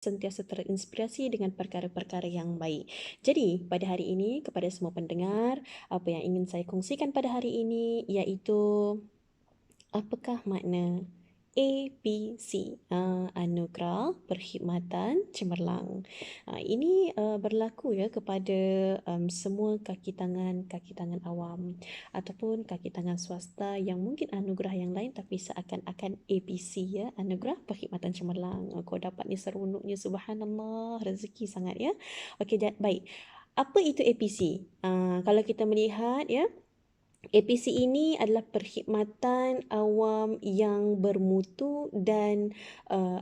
sentiasa terinspirasi dengan perkara-perkara yang baik. Jadi, pada hari ini kepada semua pendengar, apa yang ingin saya kongsikan pada hari ini iaitu apakah makna APC, Anugerah Perkhidmatan Cemerlang. Ini berlaku ya kepada semua kaki tangan awam ataupun kaki tangan swasta yang mungkin anugerah yang lain tapi seakan-akan APC ya, Anugerah Perkhidmatan Cemerlang. Kau dapat ni seronoknya, subhanallah, rezeki sangat ya. Okey, baik. Apa itu APC? Kalau kita melihat ya, APC ini adalah perkhidmatan awam yang bermutu dan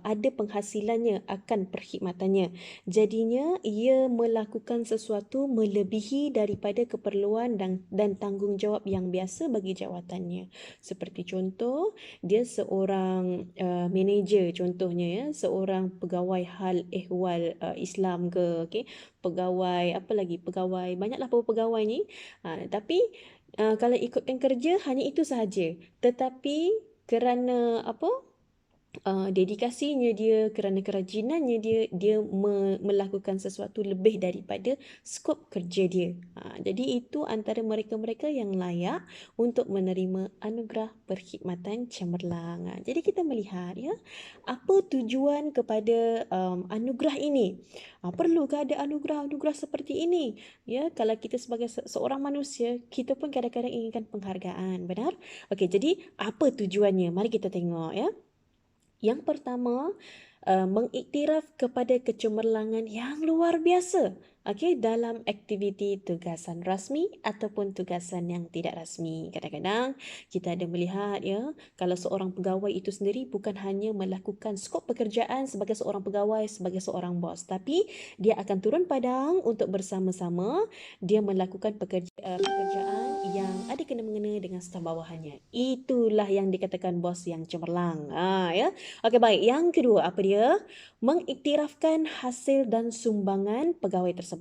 ada penghasilannya akan perkhidmatannya. Jadinya ia melakukan sesuatu melebihi daripada keperluan dan tanggungjawab yang biasa bagi jawatannya. Seperti contoh, dia seorang manager contohnya ya, seorang pegawai hal ehwal Islam ke, okey, pegawai apa lagi? Pegawai, banyaklah pegawai ni. Tapi kalau ikutkan kerja hanya itu sahaja. Tetapi kerana apa? Dedikasinya dia, kerana kerajinannya dia melakukan sesuatu lebih daripada skop kerja dia. Jadi itu antara mereka-mereka yang layak untuk menerima anugerah perkhidmatan cemerlang. Jadi kita melihat ya, apa tujuan kepada anugerah ini? Perlukah ada anugerah-anugerah seperti ini? Ya, kalau kita sebagai seorang manusia, kita pun kadang-kadang inginkan penghargaan, benar? Okey, jadi apa tujuannya? Mari kita tengok ya. Yang pertama, mengiktiraf kepada kecemerlangan yang luar biasa, dalam aktiviti tugasan rasmi ataupun tugasan yang tidak rasmi. Kadang-kadang kita ada melihat ya, kalau seorang pegawai itu sendiri bukan hanya melakukan skop pekerjaan sebagai seorang pegawai, sebagai seorang bos, tapi dia akan turun padang untuk bersama-sama dia melakukan pekerjaan yang ada kena-mengena dengan staf bawahannya. Itulah yang dikatakan bos yang cemerlang. Ya. Okey, baik. Yang kedua, apa dia? Mengiktirafkan hasil dan sumbangan pegawai tersebut.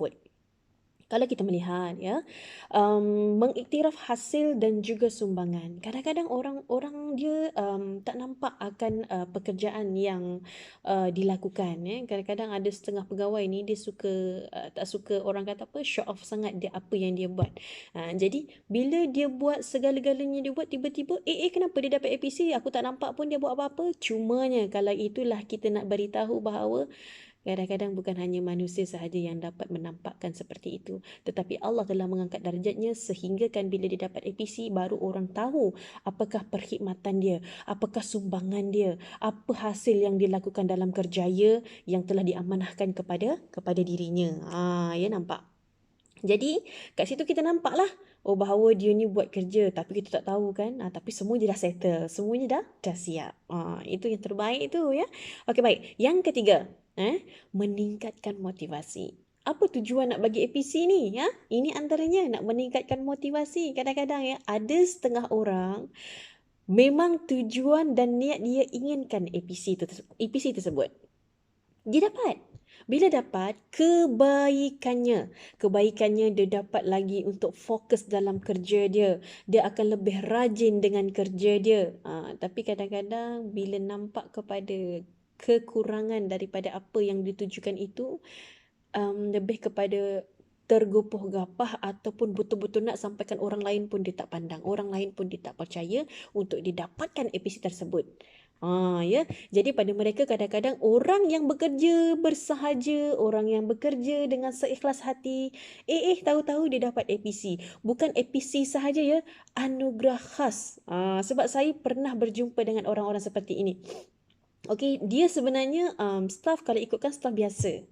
Kalau kita melihat ya, mengiktiraf hasil dan juga sumbangan. Kadang-kadang orang dia tak nampak akan pekerjaan yang dilakukan ya. Kadang-kadang ada setengah pegawai ni dia suka tak suka orang kata apa, show off sangat dia apa yang dia buat. Jadi bila dia buat segala-galanya dia buat, tiba-tiba kenapa dia dapat APC? Aku tak nampak pun dia buat apa-apa. Cumanya kalau itulah kita nak beritahu bahawa kadang-kadang bukan hanya manusia sahaja yang dapat menampakkan seperti itu, tetapi Allah telah mengangkat darjatnya sehingga kan bila dia dapat APC baru orang tahu apakah perkhidmatan dia, apakah sumbangan dia, apa hasil yang dilakukan dalam kerjaya yang telah diamanahkan kepada dirinya. Ya, nampak. Jadi kat situ kita nampak lah, bahawa dia ni buat kerja tapi kita tak tahu kan. Tapi semua dia dah settle, semuanya dah siap. Itu yang terbaik tu ya. Okey, baik. Yang ketiga, meningkatkan motivasi. Apa tujuan nak bagi APC ni ya? Ini antaranya nak meningkatkan motivasi. Kadang-kadang ya ada setengah orang memang tujuan dan niat dia inginkan APC tersebut. Dia dapat. Bila dapat, kebaikannya dia dapat lagi untuk fokus dalam kerja dia. Dia akan lebih rajin dengan kerja dia. Tapi kadang-kadang bila nampak kepada kekurangan daripada apa yang ditujukan itu, lebih kepada tergopoh gapah ataupun betul-betul nak sampaikan orang lain pun dia tak pandang. Orang lain pun dia tak percaya untuk didapatkan APC tersebut. Ya. Jadi pada mereka kadang-kadang orang yang bekerja bersahaja, orang yang bekerja dengan seikhlas hati, tahu-tahu dia dapat APC. Bukan APC sahaja ya, anugerah khas. Sebab saya pernah berjumpa dengan orang-orang seperti ini. Okey, dia sebenarnya staff, kalau ikutkan staff biasa.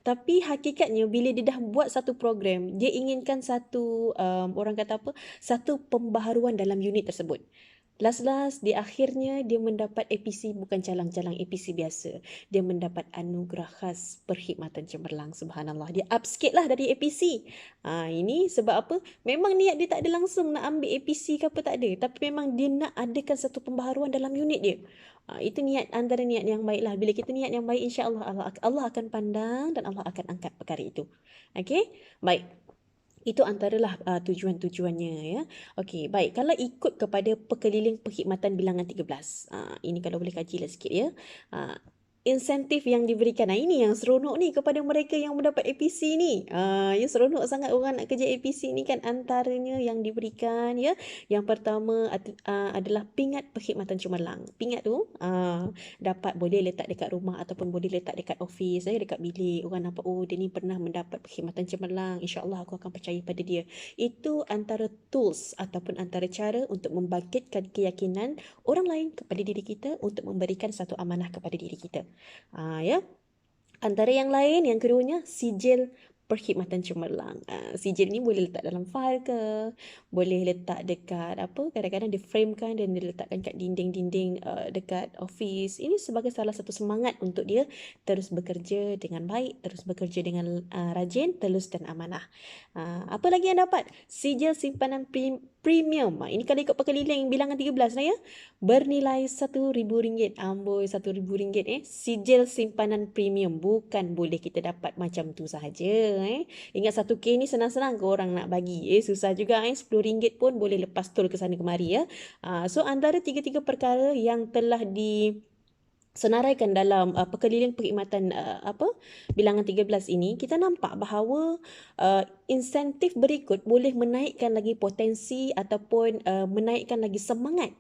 Tapi hakikatnya bila dia dah buat satu program, dia inginkan satu orang kata apa? Satu pembaharuan dalam unit tersebut. Last di akhirnya dia mendapat APC, bukan calang-calang APC biasa. Dia mendapat anugerah khas perkhidmatan cemerlang. Subhanallah. Dia up sikit lah dari APC. Ini sebab apa? Memang niat dia tak ada langsung nak ambil APC ke apa, tak ada. Tapi memang dia nak adakan satu pembaharuan dalam unit dia. Itu antara niat yang baik lah. Bila kita niat yang baik, insya-Allah Allah akan pandang dan Allah akan angkat perkara itu. Okey? Baik. Itu antaralah tujuan-tujuannya ya. Okey, baik. Kalau ikut kepada perkeliling perkhidmatan bilangan 13. Ini kalau boleh kajilah sikit ya. insentif yang diberikan. Ini yang seronok ni kepada mereka yang mendapat APC ni. Ya seronok sangat orang nak kerja APC ni kan, antaranya yang diberikan ya. Yang pertama adalah pingat perkhidmatan cemerlang. Pingat tu dapat boleh letak dekat rumah ataupun boleh letak dekat office, dekat bilik. Orang nampak dia ni pernah mendapat perkhidmatan cemerlang. InsyaAllah aku akan percaya pada dia. Itu antara tools ataupun antara cara untuk membangkitkan keyakinan orang lain kepada diri kita untuk memberikan satu amanah kepada diri kita. Ya. Antara yang lain, yang keduanya, sijil perkhidmatan cemerlang. Sijil ni boleh letak dalam file ke, boleh letak dekat kadang-kadang dia framekan dan dia letakkan kat dinding-dinding dekat office. Ini sebagai salah satu semangat untuk dia terus bekerja dengan baik, terus bekerja dengan rajin, telus dan amanah. Apa lagi yang dapat? Sijil simpanan premium. Ini kalau ikut perkeliling bilangan 13 lah ya. Bernilai RM1,000. Amboi, RM1,000 sijil simpanan premium. Bukan boleh kita dapat macam tu sahaja. Ingat 1K ni senang-senang ke orang nak bagi. Susah juga. RM10 pun boleh lepas tol ke sana kemari ya. So antara tiga-tiga perkara yang telah senaraikan dalam perkeliling perkhidmatan bilangan 13 ini, kita nampak bahawa insentif berikut boleh menaikkan lagi potensi ataupun menaikkan lagi semangat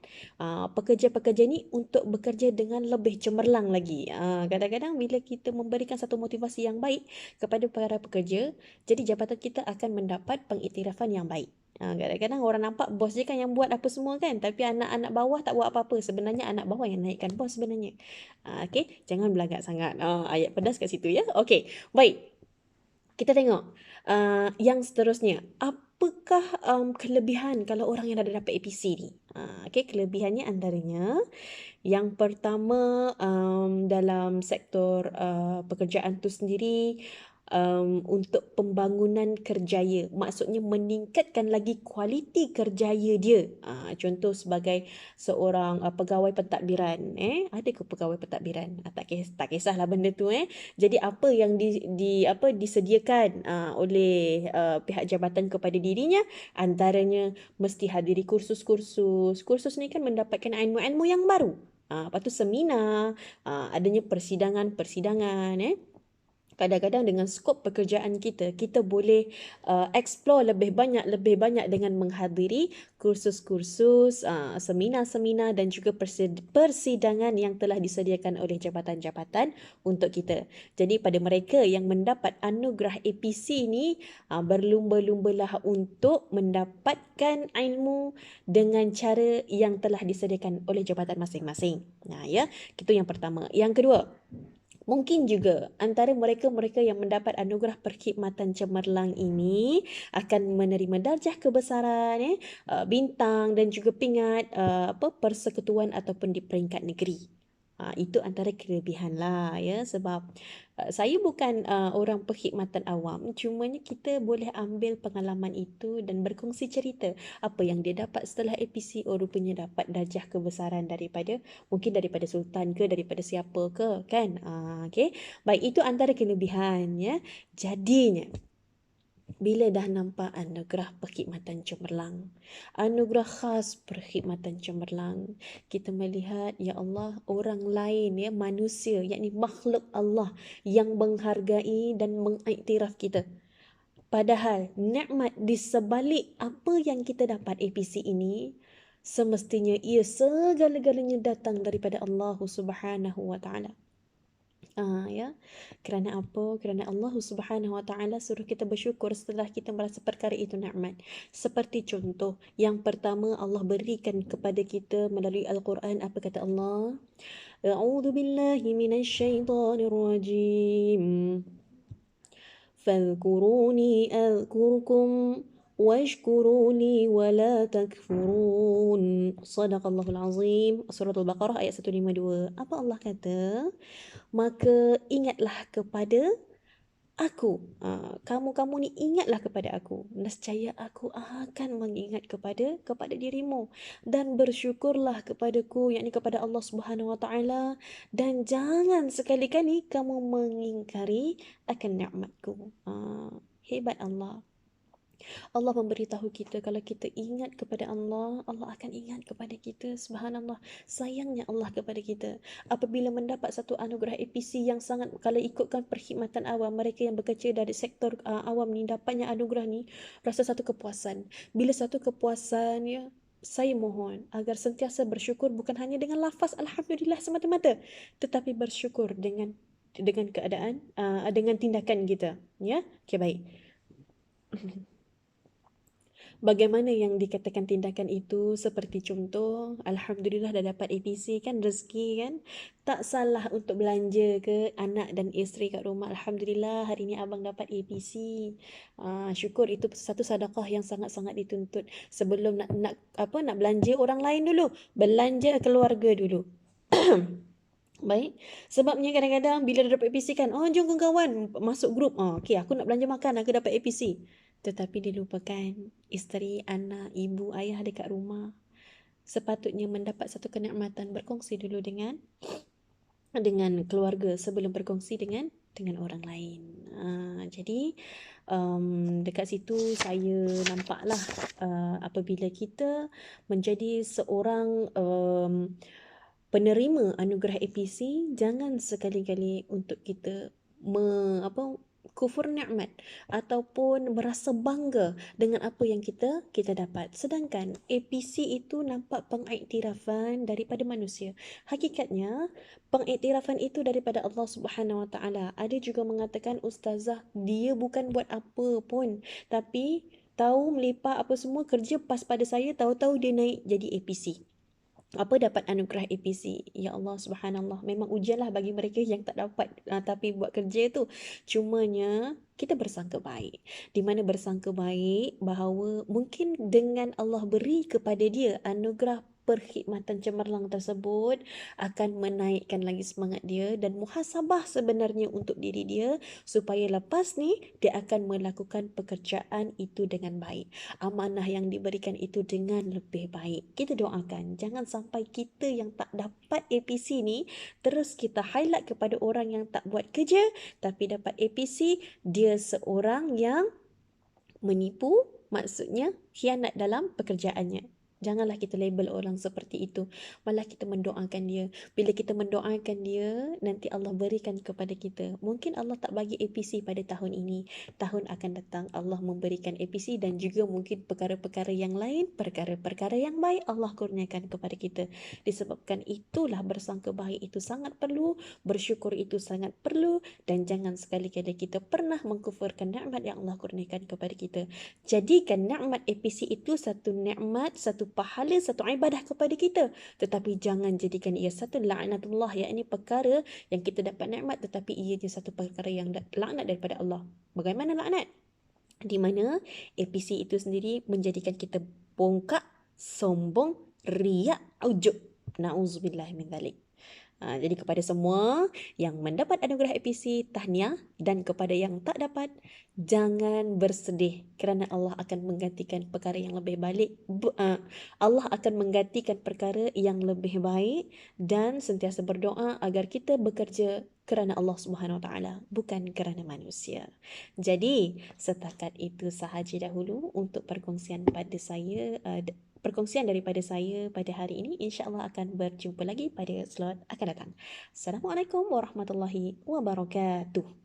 pekerja-pekerja ni untuk bekerja dengan lebih cemerlang lagi. Kadang-kadang bila kita memberikan satu motivasi yang baik kepada para pekerja, jadi jabatan kita akan mendapat pengiktirafan yang baik. Kadang-kadang orang nampak bos je kan yang buat apa semua kan, tapi anak-anak bawah tak buat apa-apa. Sebenarnya anak bawah yang naikkan bos sebenarnya. Okey, jangan belagak sangat. Ayat pedas kat situ ya. Okey, baik. Kita tengok yang seterusnya. Apakah kelebihan kalau orang yang dah dapat APC ni? Okey, kelebihannya antaranya yang pertama dalam sektor pekerjaan tu sendiri, untuk pembangunan kerjaya, maksudnya meningkatkan lagi kualiti kerjaya dia. Contoh sebagai seorang pegawai pentadbiran, ada ke pegawai pentadbiran? Tak kisahlah benda tu. Jadi apa yang disediakan oleh pihak jabatan kepada dirinya, antaranya mesti hadiri kursus-kursus. Kursus ni kan mendapatkan ilmu-ilmu yang baru. Lepas tu seminar, adanya persidangan-persidangan. Kadang-kadang dengan skop pekerjaan kita, kita boleh explore lebih banyak dengan menghadiri kursus-kursus, seminar-seminar dan juga persidangan yang telah disediakan oleh jabatan-jabatan untuk kita. Jadi pada mereka yang mendapat anugerah APC ni, berlumba-lumbalah untuk mendapatkan ilmu dengan cara yang telah disediakan oleh jabatan masing-masing. Ya, itu yang pertama. Yang kedua, mungkin juga antara mereka-mereka yang mendapat anugerah perkhidmatan cemerlang ini akan menerima darjah kebesaran, bintang dan juga pingat persekutuan ataupun di peringkat negeri. Itu antara kelebihan lah ya, sebab saya bukan orang perkhidmatan awam, cumanya kita boleh ambil pengalaman itu dan berkongsi cerita apa yang dia dapat setelah APC. Rupanya dapat darjah kebesaran mungkin daripada sultan ke, daripada siapa ke kan. Okey, baik, itu antara kelebihan ya. Jadinya bila dah nampak anugerah perkhidmatan cemerlang, anugerah khas perkhidmatan cemerlang, kita melihat ya Allah, orang lain manusia, yakni makhluk Allah yang menghargai dan mengiktiraf kita. Padahal nikmat di sebalik apa yang kita dapat APC ini, semestinya ia segala-galanya datang daripada Allah Subhanahu wa taala. Ya. Kerana apa? Kerana Allah Subhanahu wa taala suruh kita bersyukur setelah kita merasa perkara itu nikmat. Seperti contoh, yang pertama Allah berikan kepada kita melalui Al-Quran, apa kata Allah? A'udzu billahi minasyaitonir rajim. Fadhkuruni adhkurkum washkuru li wala takfurun. Sadaqallahul azim. Surah Al-Baqarah ayat 152. Apa Allah kata? Maka ingatlah kepada aku. Kamu-kamu ni ingatlah kepada aku. Nescaya aku akan mengingat kepada dirimu. Dan bersyukurlah kepadaku, yakni kepada Allah Subhanahu Wa Taala. Dan jangan sekali-kali kamu mengingkari akan nikmatku. Hebat Allah. Allah memberitahu kita kalau kita ingat kepada Allah, Allah akan ingat kepada kita. Subhanallah, sayangnya Allah kepada kita. Apabila mendapat satu anugerah APC yang sangat, kalau ikutkan perkhidmatan awam, mereka yang bekerja dari sektor awam ni dapatnya anugerah ni, rasa satu kepuasan. Bila satu kepuasan ya, saya mohon agar sentiasa bersyukur bukan hanya dengan lafaz alhamdulillah semata-mata, tetapi bersyukur dengan keadaan, dengan tindakan kita, ya. Okey, baik. Bagaimana yang dikatakan tindakan itu, seperti contoh, Alhamdulillah dah dapat APC kan, rezeki kan. Tak salah untuk belanja ke anak dan isteri kat rumah. Alhamdulillah hari ni abang dapat APC. Syukur, itu satu sedekah yang sangat-sangat dituntut. Sebelum nak belanja orang lain dulu, belanja keluarga dulu. Baik. Sebabnya kadang-kadang bila dah dapat APC kan, oh jom kawan-kawan masuk grup. Okey, aku nak belanja makan, aku dapat APC. Tetapi dilupakan isteri, anak, ibu, ayah dekat rumah. Sepatutnya mendapat satu kenikmatan, berkongsi dulu dengan keluarga sebelum berkongsi dengan orang lain. Jadi dekat situ saya nampaklah apabila kita menjadi seorang penerima anugerah APC, jangan sekali-kali untuk kita kufur nikmat ataupun merasa bangga dengan apa yang kita dapat. Sedangkan APC itu nampak pengiktirafan daripada manusia. Hakikatnya pengiktirafan itu daripada Allah Subhanahu Wa Taala. Ada juga mengatakan, ustazah, dia bukan buat apa pun, tapi tahu melipat apa semua, kerja pas pada saya, tahu-tahu dia naik jadi APC. Apa dapat anugerah APC? Ya Allah, subhanallah, memang ujianlah bagi mereka yang tak dapat tapi buat kerja tu. Cumanya kita bersangka baik. Di mana bersangka baik bahawa mungkin dengan Allah beri kepada dia anugerah perkhidmatan cemerlang tersebut akan menaikkan lagi semangat dia dan muhasabah sebenarnya untuk diri dia, supaya lepas ni dia akan melakukan pekerjaan itu dengan baik, amanah yang diberikan itu dengan lebih baik. Kita doakan jangan sampai kita yang tak dapat APC ni terus kita highlight kepada orang yang tak buat kerja tapi dapat APC, dia seorang yang menipu, maksudnya khianat dalam pekerjaannya. Janganlah kita label orang seperti itu. Malah kita mendoakan dia. Bila kita mendoakan dia, nanti Allah berikan kepada kita. Mungkin Allah tak bagi APC pada tahun ini. Tahun akan datang Allah memberikan APC, dan juga mungkin perkara-perkara yang lain, perkara-perkara yang baik Allah kurniakan kepada kita. Disebabkan itulah bersangka baik itu sangat perlu, bersyukur itu sangat perlu, dan jangan sekali-kali kita pernah mengkufurkan nikmat yang Allah kurniakan kepada kita. Jadikan nikmat APC itu satu nikmat, satu pahala, satu ibadah kepada kita. Tetapi jangan jadikan ia satu laknatullah, yakni perkara yang kita dapat nikmat tetapi ianya satu perkara yang laknat daripada Allah. Bagaimana laknat? Di mana APC itu sendiri menjadikan kita bongkak, sombong, riak, ujub. Na'udzubillah min dzalik. Jadi kepada semua yang mendapat anugerah APC, tahniah, dan kepada yang tak dapat, jangan bersedih kerana Allah akan menggantikan perkara yang lebih baik. Allah akan menggantikan perkara yang lebih baik, dan sentiasa berdoa agar kita bekerja kerana Allah Subhanahu Wa Taala, bukan kerana manusia. Jadi setakat itu sahaja dahulu untuk perkongsian daripada saya pada hari ini. InsyaAllah akan berjumpa lagi pada slot akan datang. Assalamualaikum warahmatullahi wabarakatuh.